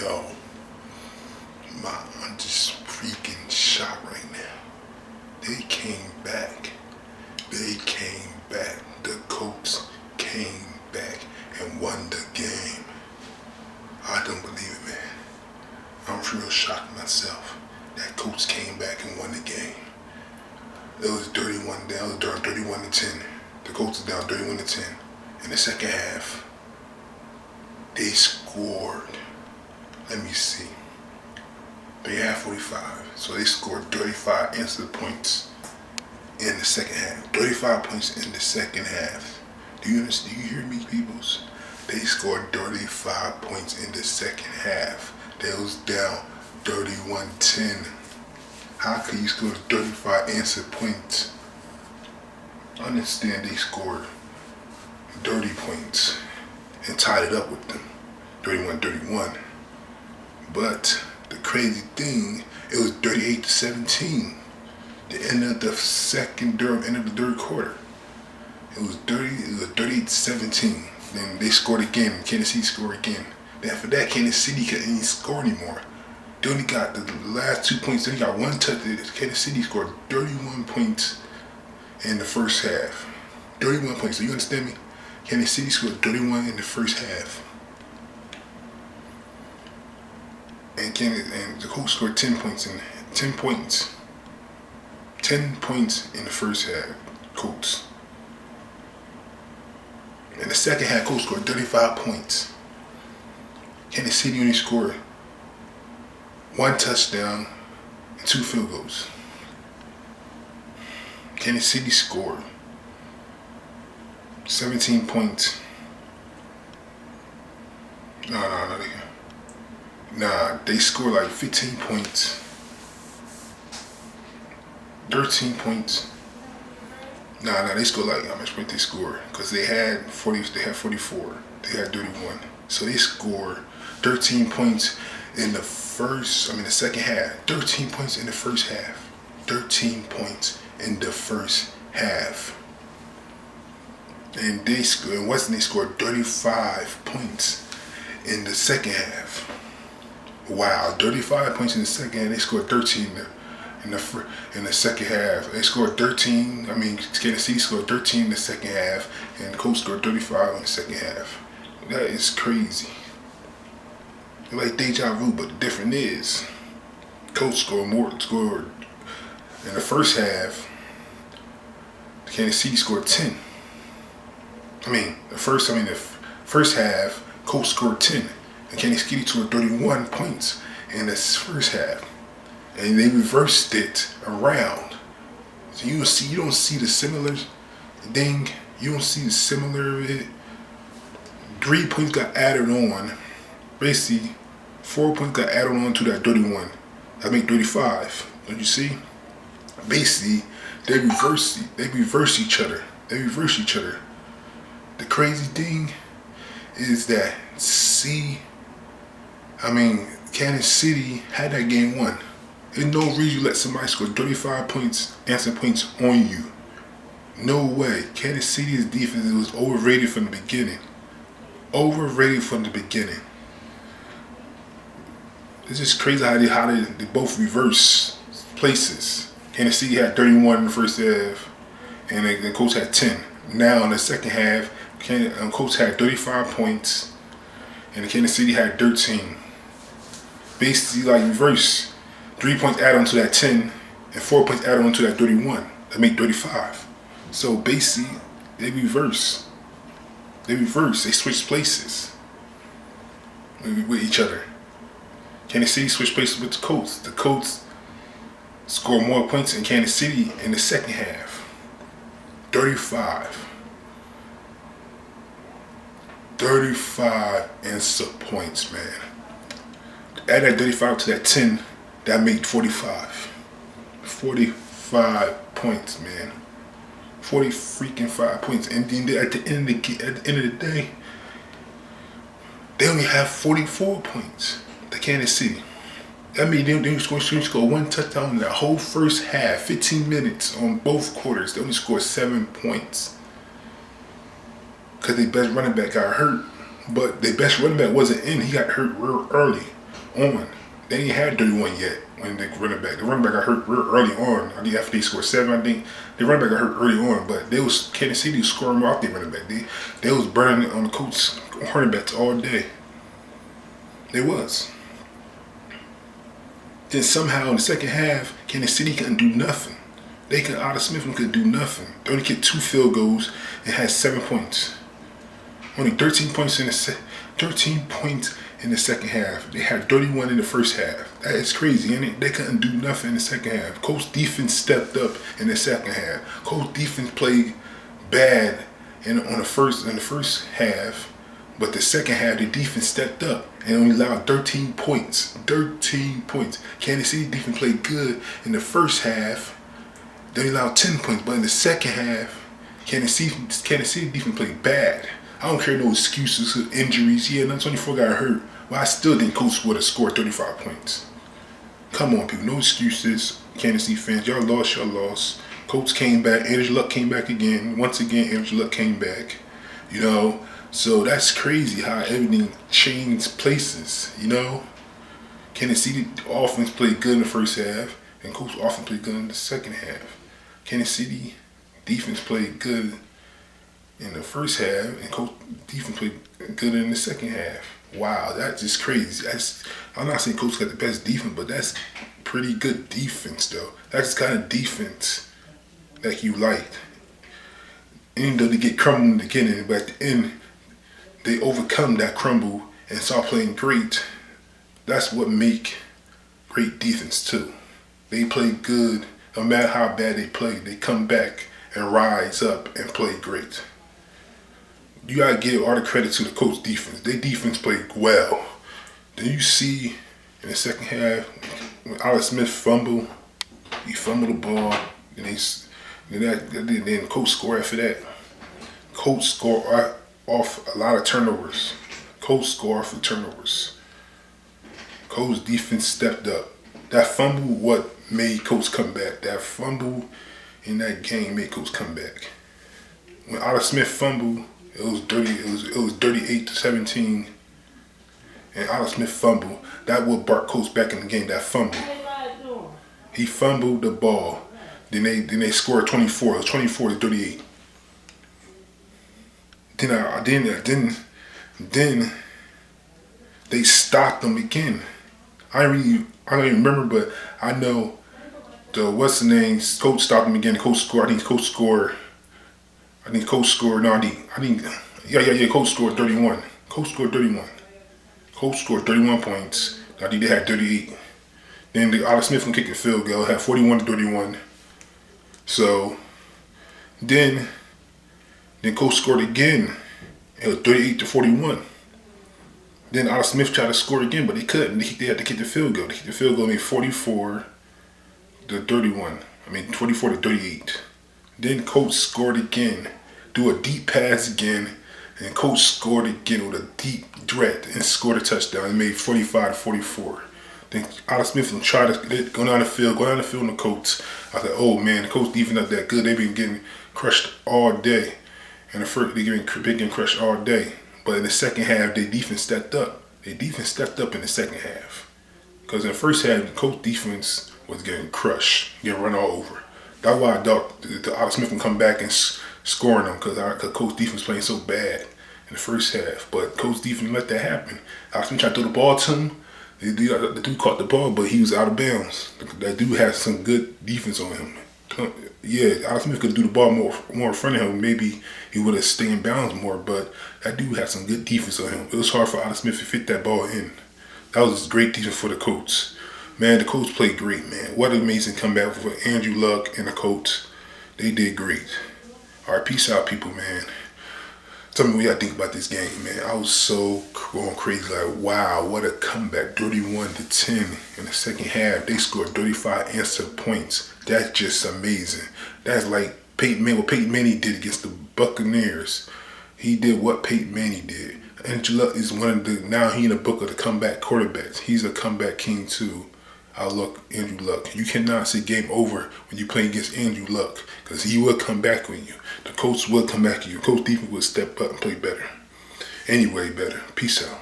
Yo, I'm just freaking shocked right now. They came back. They came back. The Colts came back and won the game. I don't believe it, man. I'm real shocked myself. That Colts came back and won the game. It was 31 down. It was down 31-10. The Colts are down 31-10. In the second half, they scored. Let me see. They had 45, so they scored 35 instant points in the second half. 35 points in the second half. Do you understand? Do you hear me, peoples? They scored 35 points in the second half. They was down 31-10. How could you score 35 instant points? Understand they scored 30 points and tied it up with them, 31-31. But the crazy thing, it was 38-17. The end of the end of the third quarter. It was 38-17. Then they scored again. Kansas City scored again. Then after that, Kansas City couldn't even score anymore. They only got the last 2 points. They only got one touch. Kansas City scored 31 points in the first half. 31 points. So you understand me? Kansas City scored 31 in the first half. And the Colts scored 10 points in 10 points. 10 points in the first half, Colts. In the second half, Colts scored 35 points. Kansas City only scored 1 touchdown and 2 field goals. Kansas City scored 17 points. They scored like 15 points. 13 points. They scored like, how much point they scored? Because they had 44. They had 31. So they scored 13 points in the second half. 13 points in the first half. 13 points in the first half. And they scored 35 points in the second half. Wow, 35 points in the second half. They scored 13 in the second half. They scored 13. Kansas City scored 13 in the second half, and the Colts scored 35 in the second half. That is crazy. It's like deja vu, but the difference is, Colts scored in the first half. Kansas City scored 10. The first half, Colts scored 10, and Kansas City scored 31 points in the first half, and they reversed it around. So you don't see the similar thing. You don't see the similar of it. 3 points got added on. Basically, 4 points got added on to that 31. That make 35. Don't you see? Basically, they reverse each other. The crazy thing is that Kansas City had that game won. There's no reason you let somebody score 35 points, answer points on you. No way. Kansas City's defense was overrated from the beginning. It's just crazy how they both reverse places. Kansas City had 31 in the first half, and the Colts had 10. Now in the second half, Colts had 35 points, and the Kansas City had 13. Basically, like reverse. 3 points added on to that 10, and 4 points added on to that 31. That make 35. So basically, they reverse. They switch places with each other. Kansas City switched places with the Colts. The Colts scored more points in Kansas City in the second half. 35 instant points, man. Add that 35 to that 10, that made 45. 45 points, man. 45 points. And then at the end of the day, they only have 44 points. The Kansas City. That means they scored 1 touchdown in that whole first half. 15 minutes on both quarters. They only scored 7 points. Because their best running back got hurt. But their best running back wasn't in. He got hurt real early. on. They ain't had 31 yet when the running back got hurt real early on. I think after they scored 7, I think the running back got hurt early on. But Kansas City was scoring off their running back. They was burning on the Colts running backs all day. They was. Then somehow in the second half, Kansas City couldn't do nothing. Alex Smith couldn't do nothing. They only kicked 2 field goals and had 7 points. Only 13 points in the second half. They had 31 in the first half. That is crazy, ain't it? They couldn't do nothing in the second half. Colts defense stepped up in the second half. Colts defense played bad in the first half, but the second half the defense stepped up and only allowed 13 points. 13 points. Kansas City defense played good in the first half. They allowed 10 points, but in the second half, Kansas City defense played bad. I don't care no excuses, injuries. Yeah, 24 got hurt. But I still think Colts would have scored 35 points. Come on, people. No excuses. Kansas City fans, y'all lost. Colts came back. Andrew Luck came back again. Once again, Andrew Luck came back. You know, so that's crazy how everything changed places. You know, Kansas City offense played good in the first half, and Colts offense played good in the second half. Kansas City defense played good in the first half, and Colts defense played good in the second half. Wow, that's just crazy. I'm not saying Colts got the best defense, but that's pretty good defense, though. That's the kind of defense that you like. Even though they get crumbled in the beginning, but at the end, they overcome that crumble and start playing great. That's what make great defense, too. They play good. No matter how bad they play, they come back and rise up and play great. You gotta give all the credit to the Colts defense. Their defense played well. Then you see in the second half when Alex Smith fumbled, he fumbled the ball, and then Colts score after that. Colts score off a lot of turnovers. Colts defense stepped up. That fumble what made Colts come back. That fumble in that game made Colts come back. When Alex Smith fumbled, it was 38-17, and Alex Smith fumbled. That would brought Colts back in the game. That fumble. He fumbled the ball. Then they scored 24. It was 24-38. Then they stopped them again. I don't even remember, but I know Coach stopped them again. Coach scored. Coach scored 31. Coach scored 31 points. I think they had 38. Then Alex Smith kicked a field goal, had 41-31. So then Coach scored again. It was 38-41. Then Alex Smith tried to score again, but he couldn't. They had to kick the field goal. They kicked the field goal, made 44-31. 44-38. Then Coach scored again, do a deep pass again, and Coach scored again with a deep threat and scored a touchdown. He made 45-44. Then Alex Smith tried to go down the field in the Colts. I said, oh man, the Colts defense not that good. They've been getting crushed all day. And the first, they're getting crushed all day. But in the second half, their defense stepped up. Their defense stepped up in the second half. Because in the first half, the Colts defense was getting crushed, getting run all over. That's why I thought Alex Smith can come back and scoring them, because Colts defense playing so bad in the first half. But Colts defense let that happen. Alex Smith tried to throw the ball to him. The dude caught the ball, but he was out of bounds. That dude has some good defense on him. Yeah, Alex Smith could do the ball more in front of him. Maybe he would have stayed in bounds more, but that dude had some good defense on him. It was hard for Alex Smith to fit that ball in. That was great defense for the Colts. Man, the Colts played great, man. What an amazing comeback for Andrew Luck and the Colts. They did great. All right, peace out, people, man. Tell me what y'all think about this game, man. I was so going crazy. Like, wow, what a comeback. 31-10 in the second half. They scored 35 answer points. That's just amazing. That's like what Peyton Manning did against the Buccaneers. He did what Peyton Manning did. Andrew Luck is now he in the book of the comeback quarterbacks. He's a comeback king too. Andrew Luck. You cannot say game over when you play against Andrew Luck, because he will come back on you. The Colts will come back on you. Colts defense will step up and play better. Anyway, better. Peace out.